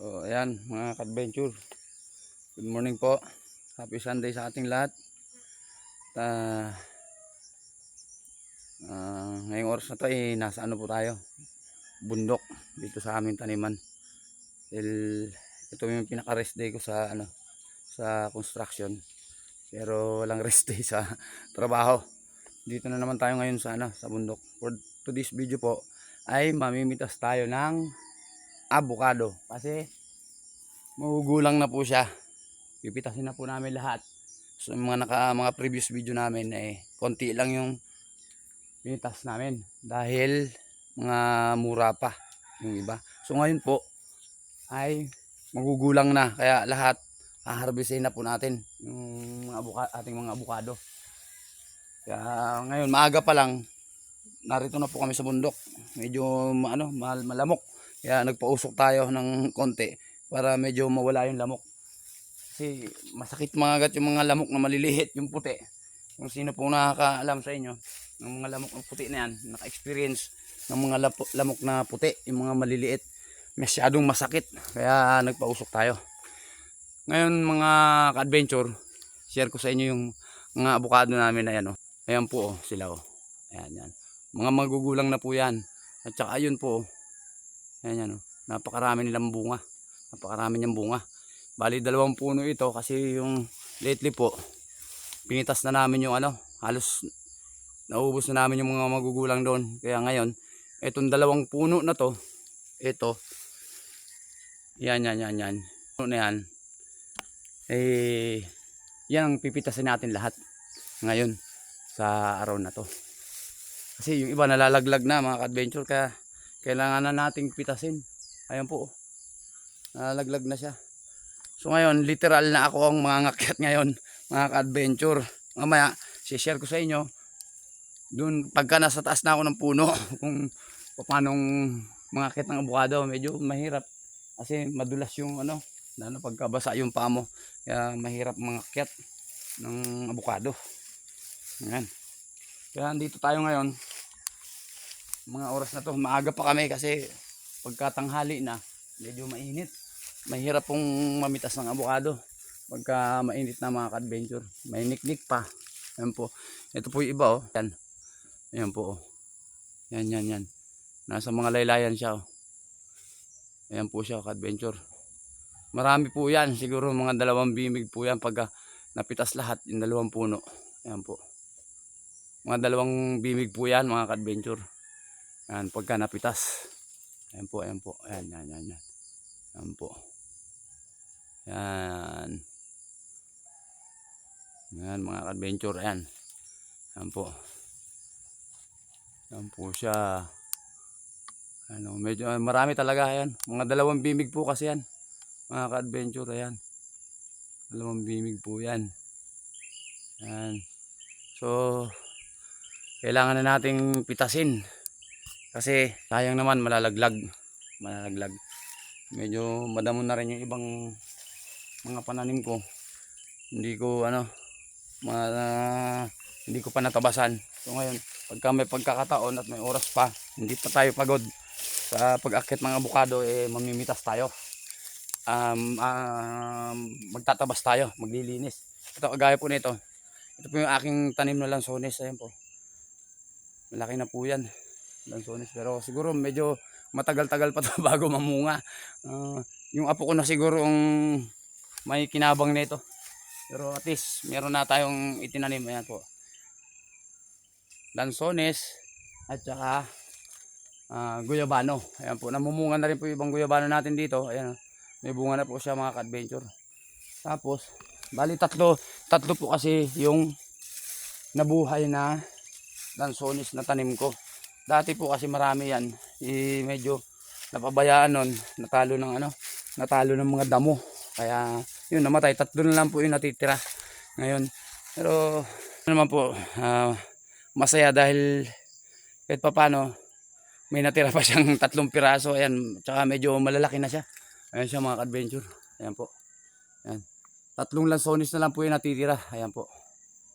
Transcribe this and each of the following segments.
So, ayan mga ka-adventure. Good morning po. Happy Sunday sa ating lahat. Uh, ngayong oras na to ay nasa ano po tayo? Bundok dito sa aming taniman. Dahil ito yung pinaka-rest day ko sa sa construction. Pero walang rest day sa trabaho. Dito na naman tayo ngayon sa sa bundok. For today's video po ay mamimitas tayo ng avocado kasi magugulang na po siya. Pipitasin na po namin lahat. So mga previous video namin konti lang yung pinitas namin dahil mga mura pa yung iba. So ngayon po ay magugulang na kaya lahat haharvestin na po natin yung ating mga avocado. Kaya ngayon maaga pa lang narito na po kami sa bundok. Medyo malamok. Kaya nagpausok tayo ng konti para medyo mawala yung lamok. Kasi masakit mga gat yung mga lamok na maliliit, yung puti. Kung sino po nakakaalam sa inyo ng mga lamok na puti na yan, naka-experience ng mga lamok na puti, yung mga maliliit, masyadong masakit. Kaya nagpausok tayo. Ngayon mga ka-adventure, share ko sa inyo yung mga avocado namin na yan. Ayan po sila. Ayan, yan. Mga magugulang na po yan. At saka ayun po. Ayan yan. Napakarami nilang bunga. Napakarami niyang bunga. Bali 2 puno ito kasi yung lately po pinitas na namin yung halos naubos na namin yung mga magugulang doon. Kaya ngayon itong 2 puno na to, ito yan puno na yan yan ang pipitasin natin lahat ngayon sa araw na to. Kasi yung iba nalalaglag na mga ka-adventure kaya kailangan na nating pitasin. Ayan po, nalalaglag na siya. So ngayon, literal na ako ang mangangakyat ngayon, mga ka-adventure. Mamaya, share ko sa inyo, dun pagka nasa taas na ako ng puno, kung paano mangakyat ng avocado, medyo mahirap. Kasi madulas yung lalo pagkabasa yung paa mo, kaya mahirap mangakyat ng avocado. Ayan. Kaya andito tayo ngayon, mga oras na to, maaga pa kami kasi pagkatanghali na, medyo mainit. Mahirap pong mamitas ng avocado pagka mainit na mga ka-adventure. May niknik pa. Ayan po. Ito po yung iba Yan. Ayan po Yan. Nasa mga laylayan siya Ayan po siya ka-adventure. Marami po yan. Siguro mga 2 bimig po yan pagka napitas lahat yung 2 puno. Ayan po. Mga 2 bimig po yan mga ka-adventure. Ayan pagka napitas. Ayan po. Ayan po. Yan mga adventure. Yan po siya. Medyo marami talaga yan. Mga 2 bimig po kasi yan mga ka-adventure. Ayan 2 bimig po yan. So kailangan na nating pitasin kasi sayang naman malalaglag. Medyo madamo na rin yung ibang mga pananim ko. Hindi ko hindi ko pa natabasan. So ngayon, pagka may pagkakataon at may oras pa, hindi pa tayo pagod sa pag-akyat ng avocado, mamimitas tayo. Magtatabas tayo, maglilinis. Ito kagaya po nito. Ito po yung aking tanim na lansones. Ayan po. Malaki na po yan. Lansones, pero siguro medyo matagal-tagal pa to bago mamunga. Yung apo ko na siguro ang may kinabang nito. Pero at least meron na tayong itinanim. Ayan po. Lansones at saka guyabano. Ayan po. Namumunga na rin po yung ibang guyabano natin dito. Ayan. May bunga na po siya mga ka-adventure. Tapos, bali tatlo po kasi yung nabuhay na lansones na tanim ko. Dati po kasi marami yan. Medyo napabayaan nun. Natalo ng mga damo. Kaya yun namatay. 3 na lang po yung natitira ngayon. Pero naman po masaya dahil kahit papano may natira pa siyang 3 piraso. Ayan. Tsaka medyo malalaki na siya. Ayan siya mga ka-adventure. Ayan po. Ayan. 3 lansones na lang po yung natitira. Ayan po.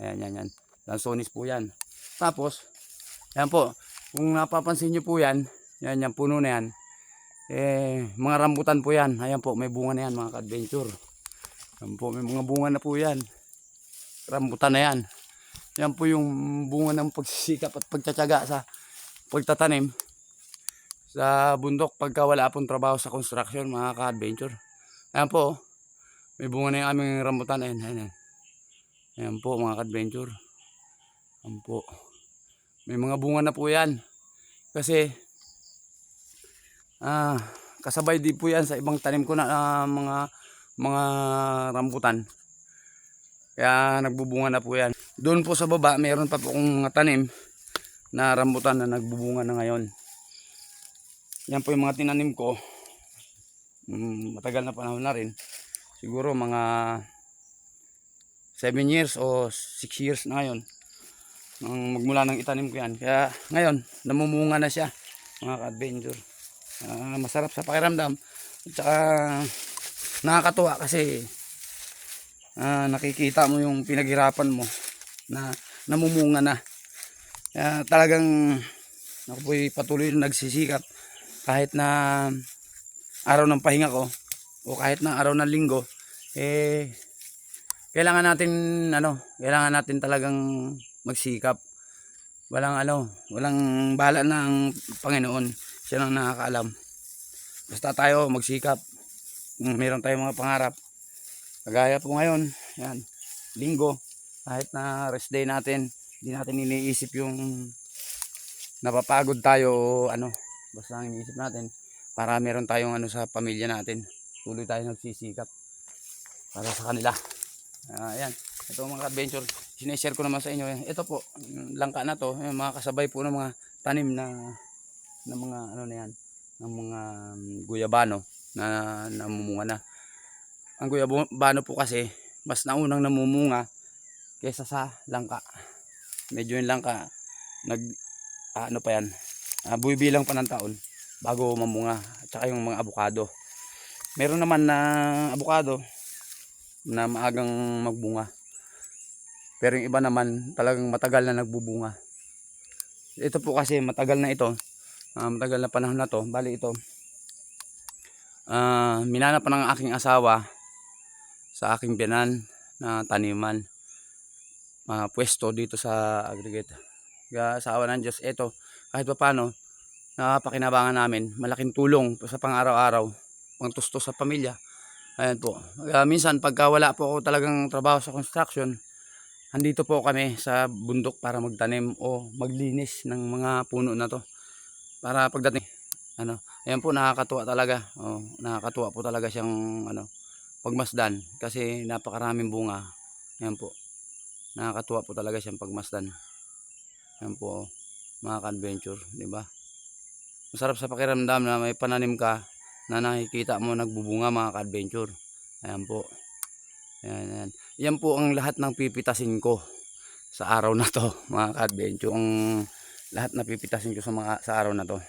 Ayan. Lansones po yan. Tapos ayan po. Kung napapansin nyo po yan puno na yan. Mga rambutan po yan. Ayan po, may bunga na yan mga ka-adventure. Ayan po, may mga bunga na po yan. Rambutan na yan. Yan po yung bunga ng pagsisikap at pagtsatsaga sa pagtatanim sa bundok pagka wala pong trabaho sa construction mga ka-adventure. Ayan po, may bunga na yung aming rambutan. Ayan, ayan. Ayan po mga ka-adventure. Ayan po. May mga bunga na po yan. Kasi kasabay din po yan sa ibang tanim ko na mga rambutan. Kaya nagbubunga na po yan. Doon po sa baba, mayroon pa po akong tanim na rambutan na nagbubunga na ngayon. Yan po yung mga tinanim ko. Matagal na panahon na rin. Siguro mga 7 years o 6 years na ngayon. Magmula nang itanim ko yan. Kaya ngayon, namumunga na siya mga ka-adventure. Masarap sa pakiramdam. At saka nakakatuwa kasi nakikita mo yung pinaghirapan mo na namumunga na. Talagang ako po'y patuloy na nagsisikap kahit na araw ng pahinga ko o kahit na araw ng linggo, kailangan natin talagang magsikap. Walang bahala na ang Panginoon. Siya lang nakakaalam. Basta tayo magsikap. Meron tayong mga pangarap. Kagaya po ngayon, yan, linggo, kahit na rest day natin, hindi natin iniisip yung napapagod tayo o basta ang iniisip natin para meron tayong sa pamilya natin. Tuloy tayo nagsisikap para sa kanila. Ayan, ito mga adventure, sineshare ko naman sa inyo. Ito po, langka na to, yung mga kasabay po ng mga tanim na mga ng mga guyabano na namumunga na. Ang guyabano po kasi mas naunang namumunga kaysa sa langka. Medyo yung langka buwibilang pa ng taon bago mamunga. At saka yung mga abukado. Meron naman na abukado na maagang magbunga. Pero yung iba naman talagang matagal na nagbubunga. Ito po kasi matagal na ito. Matagal na panahon na to. Bali ito. Minana pa ng aking asawa sa aking biyanan na taniman. Pwesto dito sa aggregate. Kaya asawa ng Diyos. Ito kahit pa paano napakinabangan namin. Malaking tulong sa pang-araw-araw. Pangtustos sa pamilya. Ayan po. Minsan pagka wala po ako talagang trabaho sa construction, andito po kami sa bundok para magtanim o maglinis ng mga puno na to. Para pagdating, ayan po, nakakatuwa talaga. Nakakatuwa po talaga siyang pagmasdan kasi napakaraming bunga. Ayan po. Nakakatuwa po talaga siyang pagmasdan. Ayan po, mga ka-adventure, di ba? Masarap sa pakiramdam na may pananim ka na nakikita mo nagbubunga mga ka-adventure. Ayan po. Ayan. Yan po ang lahat ng pipitasin ko sa araw na to mga ka-adventure. Ang lahat na pipitasin ko sa araw na to.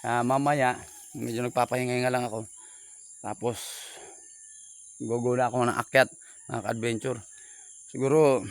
Mamaya medyo nagpapahinga lang ako. Tapos gugula ako ng akyat mga ka-adventure. Siguro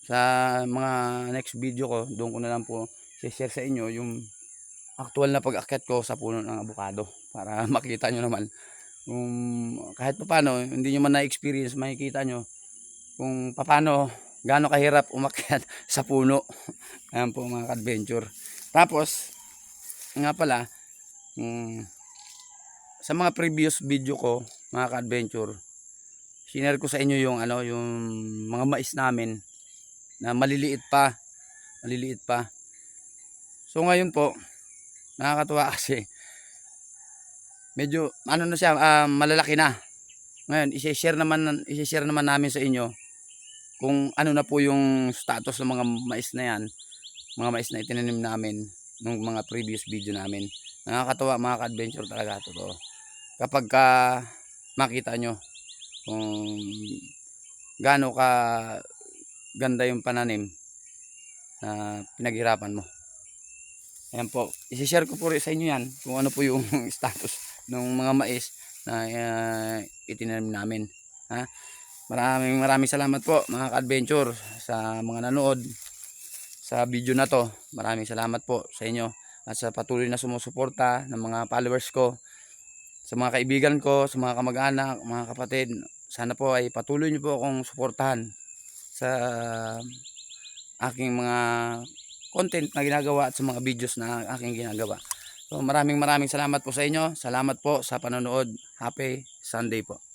sa mga next video ko, doon ko na lang po share sa inyo yung actual na pag-akyat ko sa puno ng avocado para makita nyo naman kung kahit paano hindi nyo man na-experience, makikita nyo kung paano gaano kahirap umakyat sa puno. Ayan po mga ka-adventure. Tapos nga pala, sa mga previous video ko mga ka-adventure, sinare ko sa inyo yung yung mga mais namin na maliliit pa. So ngayon po nakakatuwa kasi medyo na siya, malalaki na. Ngayon i-share naman namin sa inyo kung ano na po yung status ng mga mais na yan, mga mais na itinanim namin nung mga previous video namin. Nakakatuwa mga ka-adventure talaga, totoo. Kapag makita nyo kung gaano ka ganda yung pananim na pinaghirapan mo. Ayan po, i-share ko po rin sa inyo yan kung ano po yung status ng mga mais na itinanim namin. Maraming salamat po mga ka-adventure sa mga nanood sa video na to. Maraming salamat po sa inyo. at sa patuloy na sumusuporta ng mga followers ko, sa mga kaibigan ko, sa mga kamag-anak, mga kapatid. Sana po ay patuloy niyo po akong suportahan sa aking mga content na ginagawa at sa mga videos na aking ginagawa. So maraming salamat po sa inyo. Salamat po sa panonood. Happy Sunday po.